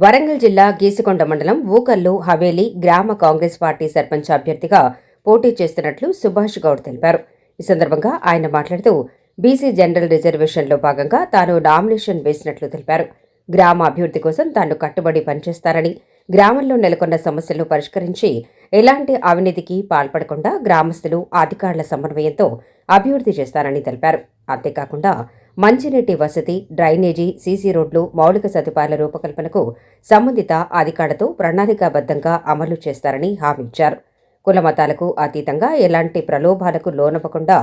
వరంగల్ జిల్లా గీసుకొండ మండలం ఊకల్లు హవేలీ గ్రామ కాంగ్రెస్ పార్టీ సర్పంచ్ అభ్యర్థిగా పోటీ చేస్తున్నట్లు సుభాష్ గౌడ్ తెలిపారు. ఈ సందర్భంగా ఆయన మాట్లాడుతూ బీసీ జనరల్ రిజర్వేషన్లో భాగంగా తాను నామినేషన్ వేసినట్లు తెలిపారు. గ్రామ అభివృద్ధి కోసం తాను కట్టుబడి పనిచేస్తారని, గ్రామంలో నెలకొన్న సమస్యలను పరిష్కరించి ఎలాంటి అవినీతికి పాల్పడకుండా గ్రామస్తులు అధికారుల సమన్వయంతో అభివృద్ధి చేస్తారని తెలిపారు. అంతేకాకుండా మంచినీటి వసతి, డ్రైనేజీ, సీసీ రోడ్లు, మౌలిక సదుపాయాల రూపకల్పనకు సంబంధిత అధికారులతో ప్రణాళికాబద్ధంగా అమలు చేస్తారని హామీ ఇచ్చారు. కుల మతాలకు అతీతంగా ఎలాంటి ప్రలోభాలకు లోనవ్వకుండా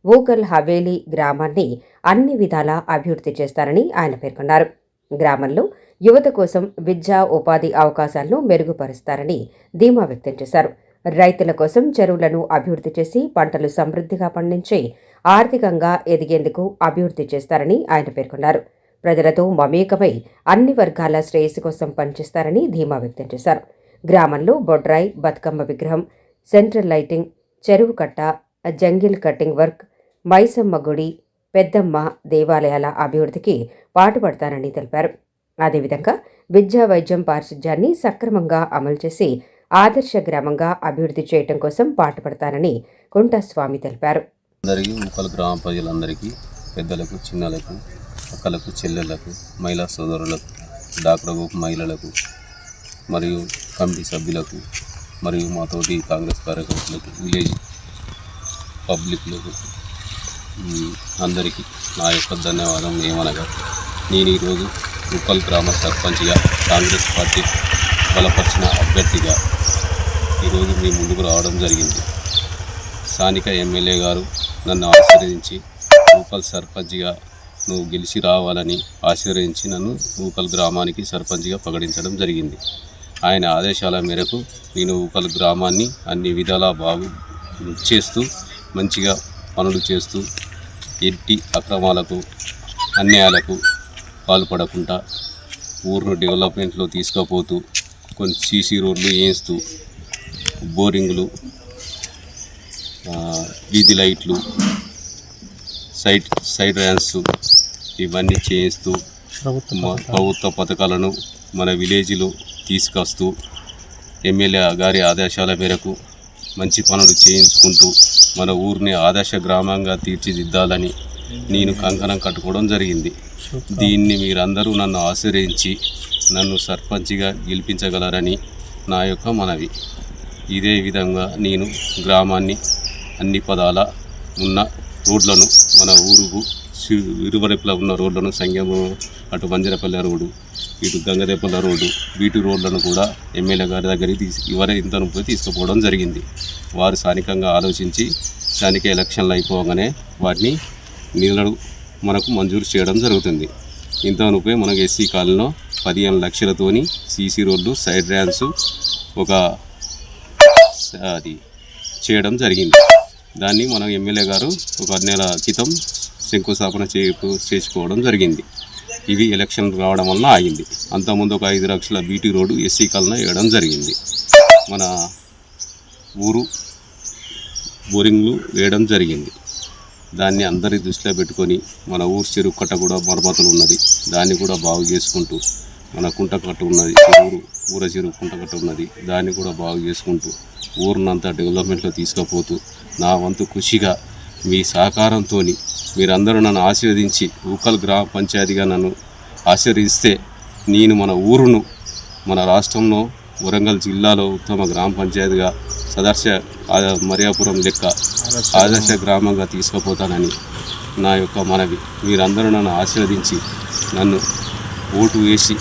ఊకల్ హవేలీ గ్రామాన్ని అన్ని విధాలా అభివృద్ధి చేస్తారని ఆయన పేర్కొన్నారు. గ్రామంలో యువత కోసం విద్యా, ఉపాధి అవకాశాలను మెరుగుపరుస్తారని ధీమా వ్యక్తం చేశారు. రైతుల కోసం చెరువులను అభివృద్ధి చేసి పంటలు సమృద్ధిగా పండించి ఆర్థికంగా ఎదిగేందుకు అభివృద్ధి చేస్తారని ఆయన పేర్కొన్నారు. ప్రజలతో మమేకమై అన్ని వర్గాల శ్రేయస్సు కోసం పనిచేస్తారని ధీమా వ్యక్తం చేశారు. గ్రామంలో బొడ్రాయి, బతుకమ్మ విగ్రహం, సెంట్రల్ లైటింగ్, చెరువు కట్ట, జంగిల్ కటింగ్ వర్క్, మైసమ్మ గుడి, పెద్దమ్మ దేవాలయాల అభివృద్ధికి పాటుపడతానని తెలిపారు. అదేవిధంగా విద్యా, వైద్యం, పారిశుధ్యాన్ని సక్రమంగా అమలు చేసి ఆదర్శ గ్రామంగా అభివృద్ధి చేయడం కోసం పాటుపడతానని కుంటస్వామి తెలిపారు. అందరికీ ఊకల్ గ్రామ ప్రజలందరికీ, పెద్దలకు, చిన్నలకు, అక్కలకు, చెల్లెళ్లకు, మహిళా సోదరులకు, డాక్టర్ గ్రూప్ మహిళలకు మరియు కమిటీ సభ్యులకు మరియు మాతోటి కాంగ్రెస్ కార్యకర్తలకు, విలేజ్ పబ్లిక్లకు అందరికీ నా యొక్క ధన్యవాదం. ఏమనగా నేను ఈరోజు ఊకల్ గ్రామ సర్పంచ్గా కాంగ్రెస్ పార్టీ బలపరిచిన అభ్యర్థిగా ఈరోజు మీ ముందుకు రావడం జరిగింది. స్థానిక ఎమ్మెల్యే గారు నన్ను ఆశీర్వదించి ఊకల్ సర్పంచ్గా నువ్వు గెలిచి రావాలని ఆశీర్వదించి నన్ను ఊకల్ గ్రామానికి సర్పంచ్గా ప్రకటించడం జరిగింది. ఆయన ఆదేశాల మేరకు నేను ఊకల్ గ్రామాన్ని అన్ని విధాలా బాగు చేస్తూ మంచిగా పనులు చేస్తూ ఎట్టి అక్రమాలకు, అన్యాయాలకు పాల్పడకుండా ఊరును డెవలప్మెంట్లో తీసుకుపోతూ కొన్ని సీసీ రోడ్లు వేయిస్తూ, బోరింగులు, వీధి లైట్లు, సైడ్ ర్యాన్స్ ఇవన్నీ చేయిస్తూ ప్రభుత్వ పథకాలను మన విలేజ్లో తీసుకొస్తూ ఎమ్మెల్యే గారి ఆదేశాల మేరకు మంచి పనులు చేయించుకుంటూ మన ఊరిని ఆదర్శ గ్రామంగా తీర్చిదిద్దాలని నేను కంకణం కట్టుకోవడం జరిగింది. దీన్ని మీరందరూ నన్ను ఆశీర్వదించి నన్ను సర్పంచ్గా గెలిపించగలరని నా యొక్క మనవి. ఇదే విధంగా నేను గ్రామాన్ని అన్ని పదాల ఉన్న రోడ్లను, మన ఊరుకు ఇరువైపులా ఉన్న రోడ్లను, సంగము అటు మంజరపల్లె రోడ్డు, ఇటు గంగదేపల్ల రోడ్డు, వీటి రోడ్లను కూడా ఎమ్మెల్యే గారి దగ్గరికి ఇంతను పోయి తీసుకుపోవడం జరిగింది. వారు స్థానికంగా ఆలోచించి స్థానిక ఎలక్షన్లు అయిపోగానే వాటిని నీళ్ళు మనకు మంజూరు చేయడం జరుగుతుంది. ఇంతను పోయి మనకు ఎస్సీ కాలనీలో 15 లక్షలతోని సీసీ రోడ్లు, సైడ్ ర్యాన్స్ అది చేయడం జరిగింది. దాన్ని మనం ఎమ్మెల్యే గారు ఒక నెల క్రితం శంకుస్థాపన చేసుకోవడం జరిగింది. ఇవి ఎలక్షన్ రావడం వల్ల ఆగింది. అంతకుముందు ఒక 5 లక్షల బీటీ రోడ్డు ఎస్సీ కాలనీ వేయడం జరిగింది. మన ఊరు బోరింగ్లు వేయడం జరిగింది. దాన్ని అందరి దృష్టిలో పెట్టుకొని మన ఊరు చెరువు కట్ట కూడా మరమ్మతులు ఉన్నది, దాన్ని కూడా బాగు చేసుకుంటూ, మన కుంటకట్ట ఉన్నది, ఊర చెరువు కుంటకట్ట ఉన్నది, దాన్ని కూడా బాగు చేసుకుంటూ ఊరినంతా డెవలప్మెంట్లో తీసుకుపోతూ నా వంతు కృషిగా మీ సహకారంతో మీరందరూ నన్ను ఆశీర్వదించి ఊకల్ గ్రామ పంచాయతీగా నన్ను ఆశీర్వదిస్తే నేను మన ఊరును మన రాష్ట్రంలో వరంగల్ జిల్లాలో ఉత్తమ గ్రామ పంచాయతీగా సదర్శ మరియాపురం లెక్క ఆదర్శ గ్రామంగా తీసుకుపోతానని నా యొక్క మనవి. మీరందరూ నన్ను ఆశీర్వదించి నన్ను ఓటు వేసి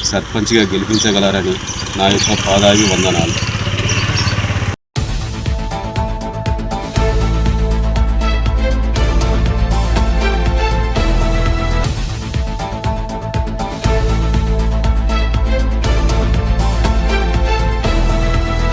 సర్పంచ్గా గెలిపించగలరని నా యొక్క పాదాభి వందనాలు.